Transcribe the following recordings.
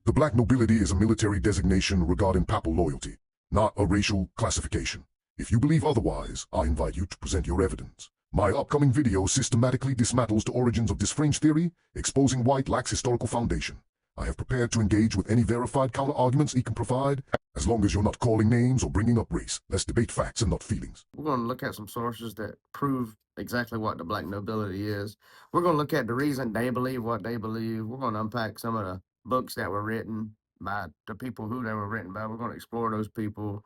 The Black Nobility is a military designation regarding papal loyalty, not a racial classification. If you believe otherwise, I invite you to present your evidence. My upcoming video systematically dismantles the origins of this fringe theory, exposing why it lacks historical foundation. I have prepared to engage with any verified counter-arguments he can provide, as long as you're not calling names or bringing up race. Let's debate facts and not feelings. We're going to look at some sources that prove exactly what the Black Nobility is. We're going to look at the reason they believe what they believe. We're going to unpack some of the books that were written by the people who they were written by. We're going to explore those people,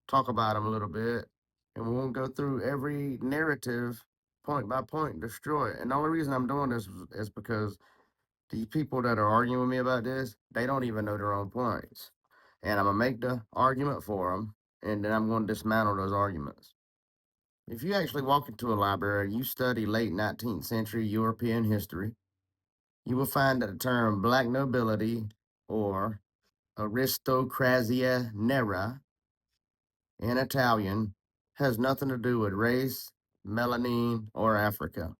talk about them a little bit, and we won't go through every narrative point by point, destroy it. And the only reason I'm doing this is because these people that are arguing with me about this, they don't even know their own points. And I'm going to make the argument for them, and then I'm going to dismantle those arguments. If you actually walk into a library and you study late 19th century European history, you will find that the term Black Nobility or Aristocrazia Nera in Italian has nothing to do with race, melanin, or Africa.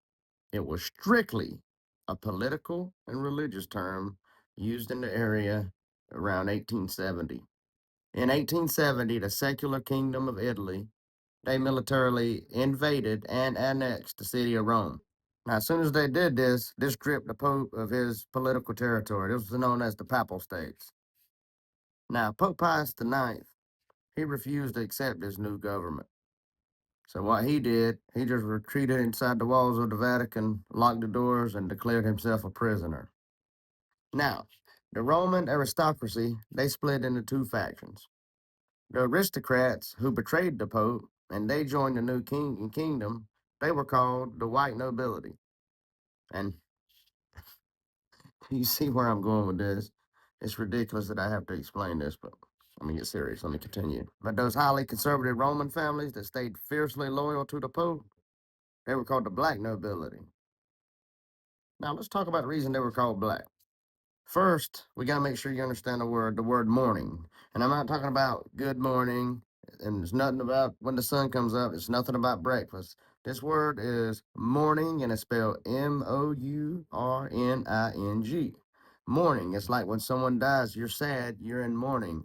It was strictly a political and religious term used in the area around 1870. In 1870, the secular kingdom of Italy, they militarily invaded and annexed the city of Rome. Now, as soon as they did this, this stripped the Pope of his political territory. This was known as the Papal States. Now, Pope Pius IX, he refused to accept this new government. So what he did, he just retreated inside the walls of the Vatican, locked the doors, and declared himself a prisoner. Now, the Roman aristocracy, they split into two factions. The aristocrats who betrayed the Pope and they joined the new kingdom, they were called the white nobility. And you see where I'm going with this. It's ridiculous that I have to explain this, but let me get serious. Let me continue. But those highly conservative Roman families that stayed fiercely loyal to the Pope, they were called the black nobility. Now let's talk about the reason they were called black. First, we got to make sure you understand the word morning. And I'm not talking about good morning, and it's nothing about when the sun comes up. It's nothing about breakfast. This word is morning, and it's spelled Mourning. Mourning. It's like when someone dies, you're sad, you're in mourning.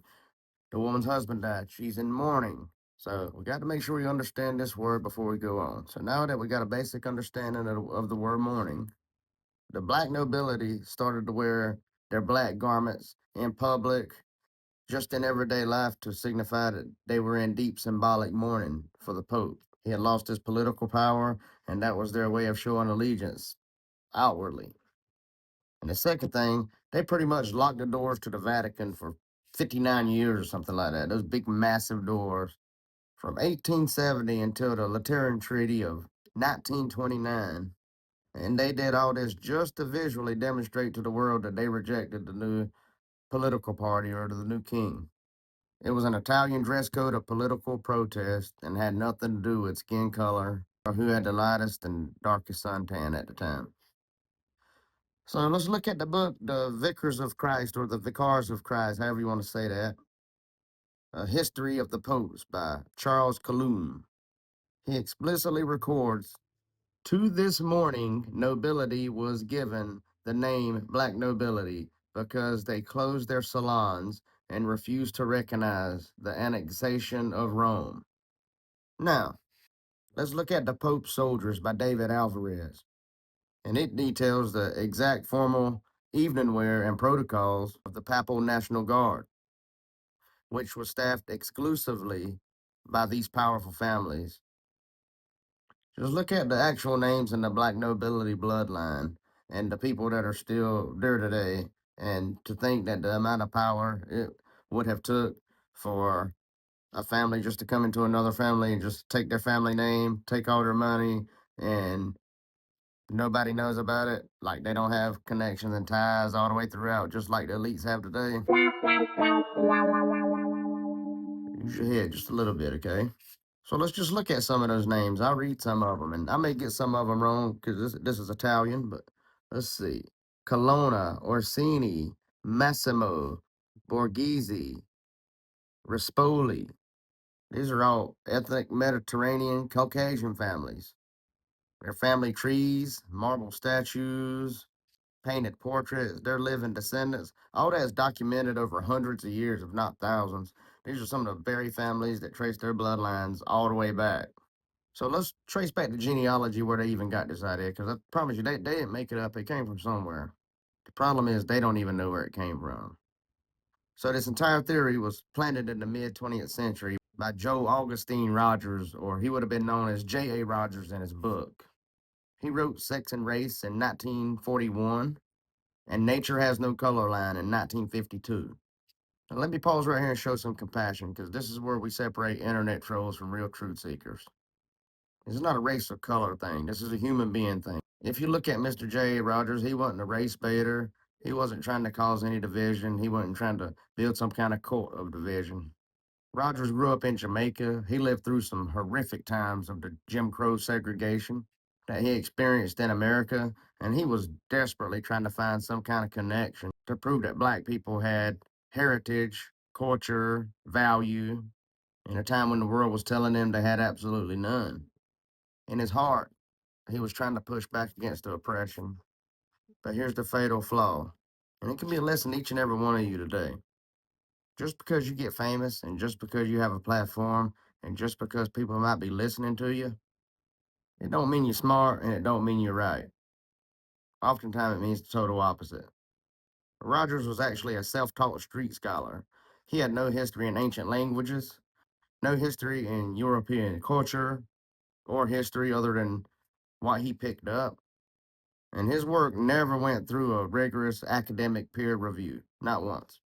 The woman's husband died, she's in mourning. So we got to make sure we understand this word before we go on. So now that we got a basic understanding of the word morning, the black nobility started to wear their black garments in public, just in everyday life, to signify that they were in deep symbolic mourning for the Pope. He had lost his political power, and that was their way of showing allegiance outwardly. And the second thing, they pretty much locked the doors to the Vatican for 59 years or something like that. Those big, massive doors from 1870 until the Lateran Treaty of 1929. And they did all this just to visually demonstrate to the world that they rejected the new political party or the new king. It was an Italian dress code of political protest and had nothing to do with skin color or who had the lightest and darkest suntan at the time. So let's look at the book, The Vicars of Christ, or The Vicars of Christ, however you want to say that. A History of the Popes by Charles Columb. He explicitly records, "To this morning, nobility was given the name Black Nobility because they closed their salons and refused to recognize the annexation of Rome." Now, let's look at The Pope's Soldiers by David Alvarez. And it details the exact formal evening wear and protocols of the Papal National Guard, which was staffed exclusively by these powerful families. Just look at the actual names in the black nobility bloodline and the people that are still there today, and to think that the amount of power it would have took for a family just to come into another family and just take their family name, take all their money, and nobody knows about it. Like they don't have connections and ties all the way throughout, just like the elites have today. Use your head just a little bit, okay? So let's just look at some of those names. I'll read some of them, and I may get some of them wrong because this is Italian, but let's see. Colonna, Orsini, Massimo, Borghese, Rispoli. These are all ethnic Mediterranean Caucasian families. Their family trees, marble statues, painted portraits, their living descendants. All that is documented over hundreds of years, if not thousands. These are some of the very families that trace their bloodlines all the way back. So let's trace back the genealogy where they even got this idea, because I promise you, they didn't make it up. It came from somewhere. The problem is they don't even know where it came from. So this entire theory was planted in the mid 20th century by Joe Augustine Rogers, or he would have been known as J.A. Rogers in his book. He wrote Sex and Race in 1941 and Nature Has No Color Line in 1952. Now let me pause right here and show some compassion, because this is where we separate internet trolls from real truth seekers. This is not a race or color thing. This is a human being thing. If you look at Mr. J.A. Rogers, he wasn't a race baiter. He wasn't trying to cause any division. He wasn't trying to build some kind of cult of division. Rogers grew up in Jamaica. He lived through some horrific times of the Jim Crow segregation that he experienced in America, and he was desperately trying to find some kind of connection to prove that black people had heritage, culture, value, in a time when the world was telling them they had absolutely none. In his heart, he was trying to push back against the oppression. But here's the fatal flaw, and it can be a lesson to each and every one of you today. Just because you get famous, and just because you have a platform, and just because people might be listening to you, it don't mean you're smart, and it don't mean you're right. Oftentimes it means the total opposite. Rogers was actually a self-taught street scholar. He had no history in ancient languages, no history in European culture, or history other than what he picked up. And his work never went through a rigorous academic peer review, not once.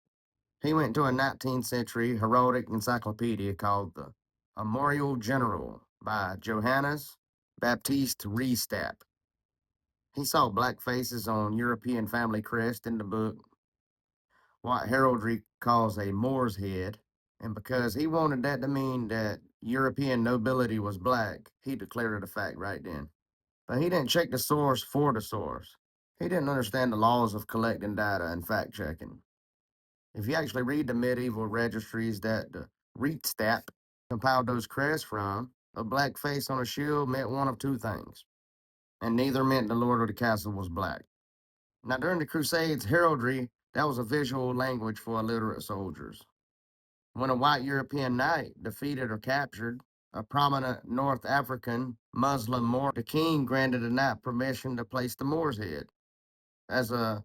He went to a 19th century heraldic encyclopedia called the Memorial General by Johannes Baptiste Riestap. He saw black faces on European family crest in the book, what heraldry calls a Moor's head, and because he wanted that to mean that European nobility was black, he declared it a fact right then. But he didn't check the source for the source. He didn't understand the laws of collecting data and fact checking. If you actually read the medieval registries that the Rietstap compiled those crests from, a black face on a shield meant one of two things, and neither meant the lord of the castle was black. Now, during the Crusades, heraldry, that was a visual language for illiterate soldiers. When a white European knight defeated or captured a prominent North African Muslim Moor, the king granted the knight permission to place the Moor's head as a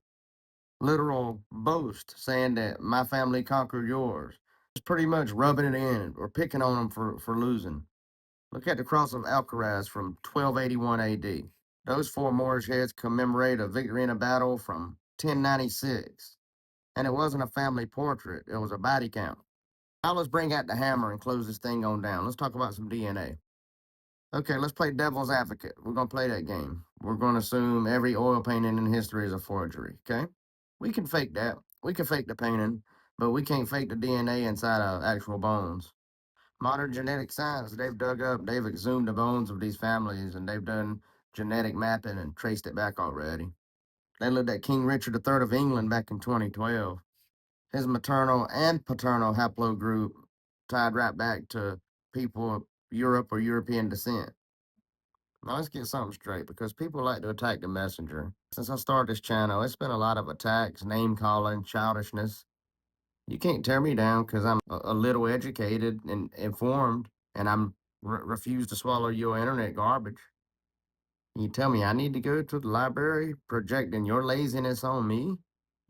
literal boast, saying that my family conquered yours. It's pretty much rubbing it in or picking on them for losing. Look at the cross of Alcaraz from 1281 AD. Those four Moorish heads commemorate a victory in a battle from 1096. And it wasn't a family portrait, it was a body count. Now let's bring out the hammer and close this thing on down. Let's talk about some DNA. Okay, let's play devil's advocate. We're going to play that game. We're going to assume every oil painting in history is a forgery, okay? We can fake that. We can fake the painting, but we can't fake the DNA inside of actual bones. Modern genetic science, they've exhumed the bones of these families, and they've done genetic mapping and traced it back already. They looked at King Richard III of England back in 2012. His maternal and paternal haplogroup tied right back to people of Europe or European descent. Now let's get something straight, because people like to attack the messenger. Since I started this channel, it's been a lot of attacks, name calling, childishness. You can't tear me down because I'm a little educated and informed, and I'm refuse to swallow your internet garbage. You tell me I need to go to the library, projecting your laziness on me?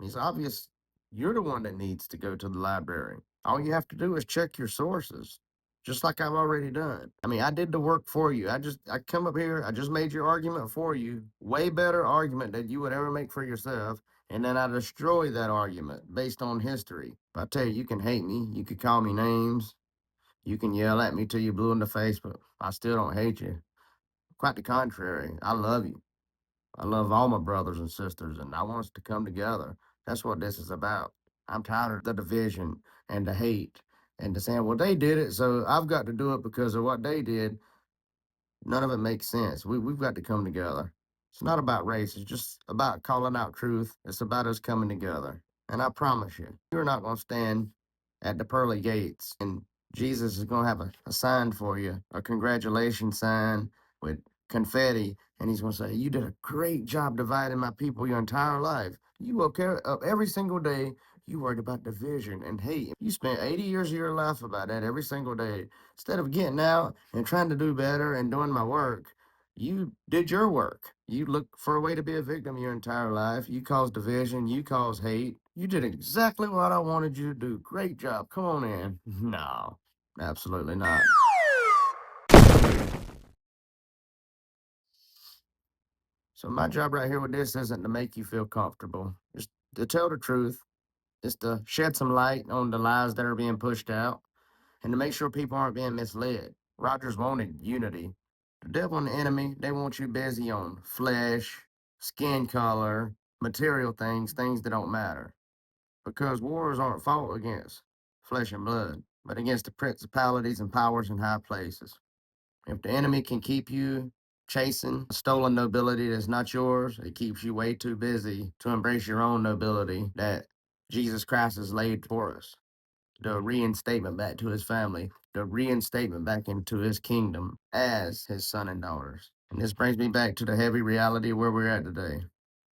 It's obvious you're the one that needs to go to the library. All you have to do is check your sources, just like I've already done. I mean, I did the work for you. I come up here, I just made your argument for you, way better argument than you would ever make for yourself, and then I destroy that argument based on history. But I tell you, you can hate me, you can call me names, you can yell at me till you're blue in the face, but I still don't hate you. Quite the contrary, I love you. I love all my brothers and sisters, and I want us to come together. That's what this is about. I'm tired of the division and the hate and the saying, well, they did it, so I've got to do it because of what they did. None of it makes sense. We've got to come together. It's not about race. It's just about calling out truth. It's about us coming together. And I promise you, you're not going to stand at the pearly gates and Jesus is going to have a sign for you, a congratulations sign with confetti, and he's going to say, "You did a great job dividing my people your entire life. You woke up every single day. You worried about division and hate. You spent 80 years of your life about that every single day. Instead of getting out and trying to do better and doing my work, you did your work. You looked for a way to be a victim your entire life. You caused division. You caused hate. You did exactly what I wanted you to do. Great job. Come on in." No, absolutely not. So my job right here with this isn't to make you feel comfortable. Just to tell the truth. Just to shed some light on the lies that are being pushed out and to make sure people aren't being misled. Rogers wanted unity. The devil and the enemy, they want you busy on flesh, skin color, material things, things that don't matter. Because wars aren't fought against flesh and blood, but against the principalities and powers in high places. If the enemy can keep you chasing a stolen nobility that's not yours, it keeps you way too busy to embrace your own nobility that Jesus Christ has laid for us. The reinstatement back to his family, the reinstatement back into his kingdom as his son and daughters. And this brings me back to the heavy reality of where we're at today.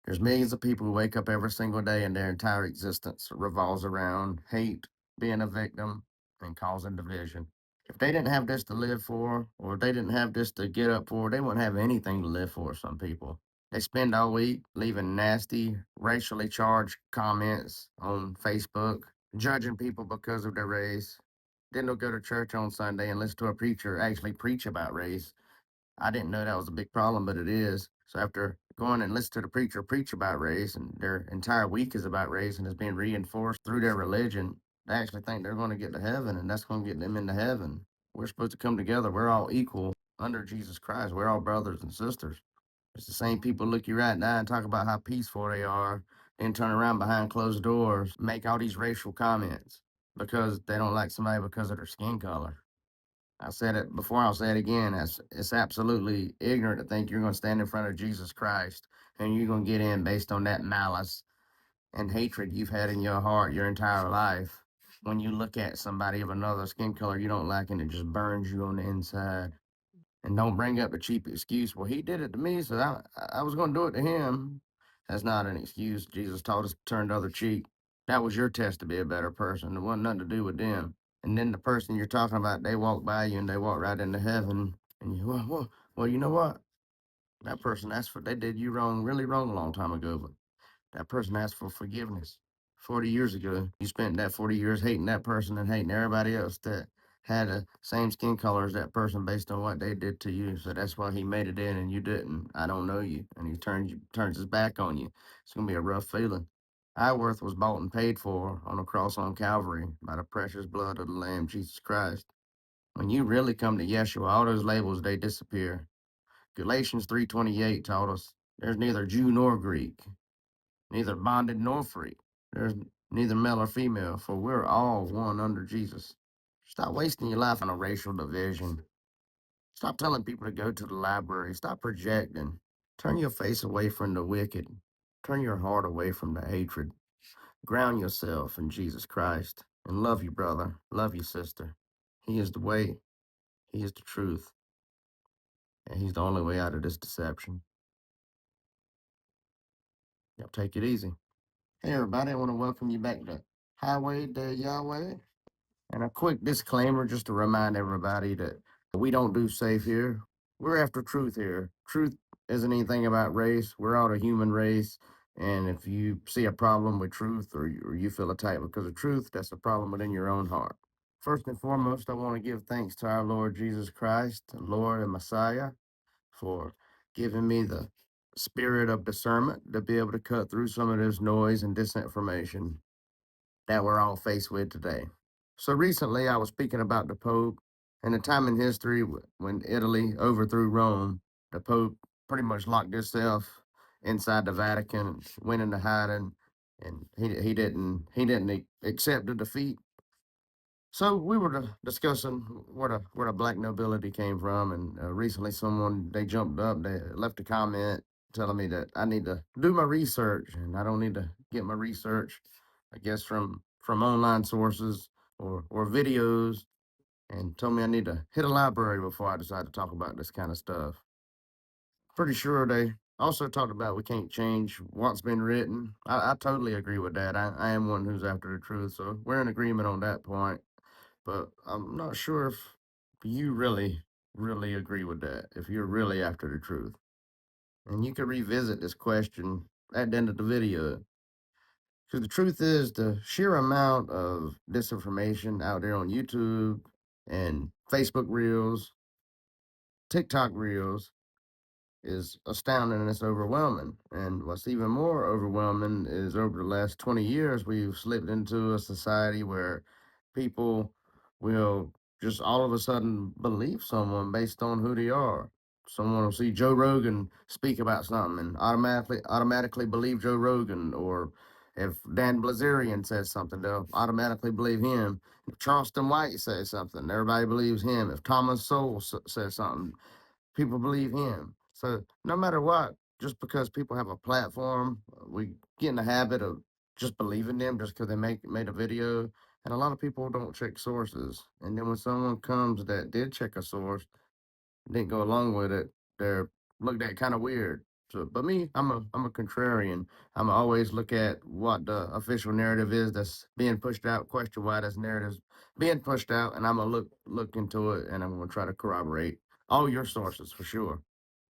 There's millions of people who wake up every single day and their entire existence revolves around hate, being a victim, and causing division. If they didn't have this to live for, or if they didn't have this to get up for, they wouldn't have anything to live for, some people. They spend all week leaving nasty, racially charged comments on Facebook, judging people because of their race. Then they'll go to church on Sunday and listen to a preacher actually preach about race. I didn't know that was a big problem, but it is. So after going and listening to the preacher preach about race, and their entire week is about race and is being reinforced through their religion, they actually think they're going to get to heaven, and that's going to get them into heaven. We're supposed to come together. We're all equal under Jesus Christ. We're all brothers and sisters. It's the same people look you right now and talk about how peaceful they are, then turn around behind closed doors, make all these racial comments because they don't like somebody because of their skin color. I said it before, I'll say it again. It's absolutely ignorant to think you're going to stand in front of Jesus Christ and you're going to get in based on that malice and hatred you've had in your heart your entire life. When you look at somebody of another skin color you don't like and it just burns you on the inside. And don't bring up a cheap excuse. Well, he did it to me, so I was going to do it to him. That's not an excuse. Jesus taught us to turn the other cheek. That was your test to be a better person. It wasn't nothing to do with them. And then the person you're talking about, they walk by you and they walk right into heaven. And you, well, you know what? That person asked for, they did you wrong, really wrong a long time ago. But that person asked for forgiveness 40 years ago. You spent that 40 years hating that person and hating everybody else that had the same skin color as that person based on what they did to you. So that's why he made it in and you didn't. I don't know you. And he turns his back on you. It's going to be a rough feeling. Our worth was bought and paid for on a cross on Calvary by the precious blood of the Lamb, Jesus Christ. When you really come to Yeshua, all those labels, they disappear. Galatians 3:28 taught us there's neither Jew nor Greek, neither bonded nor free. There's neither male or female, for we're all one under Jesus. Stop wasting your life on a racial division. Stop telling people to go to the library. Stop projecting. Turn your face away from the wicked. Turn your heart away from the hatred. Ground yourself in Jesus Christ and love your brother. Love your sister. He is the way. He is the truth. And he's the only way out of this deception. Y'all take it easy. Hey, everybody, I want to welcome you back to Highway D Yahweh. And a quick disclaimer just to remind everybody that we don't do safe here. We're after truth here. Truth isn't anything about race. We're all a human race. And if you see a problem with truth or you feel attacked because of truth, that's a problem within your own heart. First and foremost, I want to give thanks to our Lord Jesus Christ, Lord and Messiah, for giving me the spirit of discernment to be able to cut through some of this noise and disinformation that we're all faced with today. So recently, I was speaking about the Pope and the time in history when Italy overthrew Rome. The Pope pretty much locked himself inside the Vatican and went into hiding, and he didn't accept the defeat. So we were discussing where the Black Nobility came from, and recently someone they jumped up, they left a comment telling me that I need to do my research, and I don't need to get my research, I guess from online sources or videos, and told me I need to hit a library before I decide to talk about this kind of stuff. pretty sure they also talked about we can't change what's been written. I totally agree with that. I am one who's after the truth, so we're in agreement on that point. But I'm not sure if you really agree with that, if you're really after the truth. And you can revisit this question at the end of the video. Because the truth is, the sheer amount of disinformation out there on YouTube and Facebook Reels, TikTok Reels, is astounding and it's overwhelming. And what's even more overwhelming is over the last 20 years, we've slipped into a society where people will just all of a sudden believe someone based on who they are. Someone will see Joe Rogan speak about something and automatically believe Joe Rogan, or if Dan Blazerian says something, they'll automatically believe him. If Charleston White says something, everybody believes him. If Thomas Sowell says something, people believe him. So no matter what, just because people have a platform, we get in the habit of just believing them just because they made a video. And a lot of people don't check sources. And then when someone comes that did check a source, didn't go along with it, they're looked at kind of weird. So, but me, I'm a contrarian. I'm always look at what the official narrative is that's being pushed out, question why this narrative's being pushed out, and I'm gonna look into it, and I'm gonna try to corroborate all your sources for sure.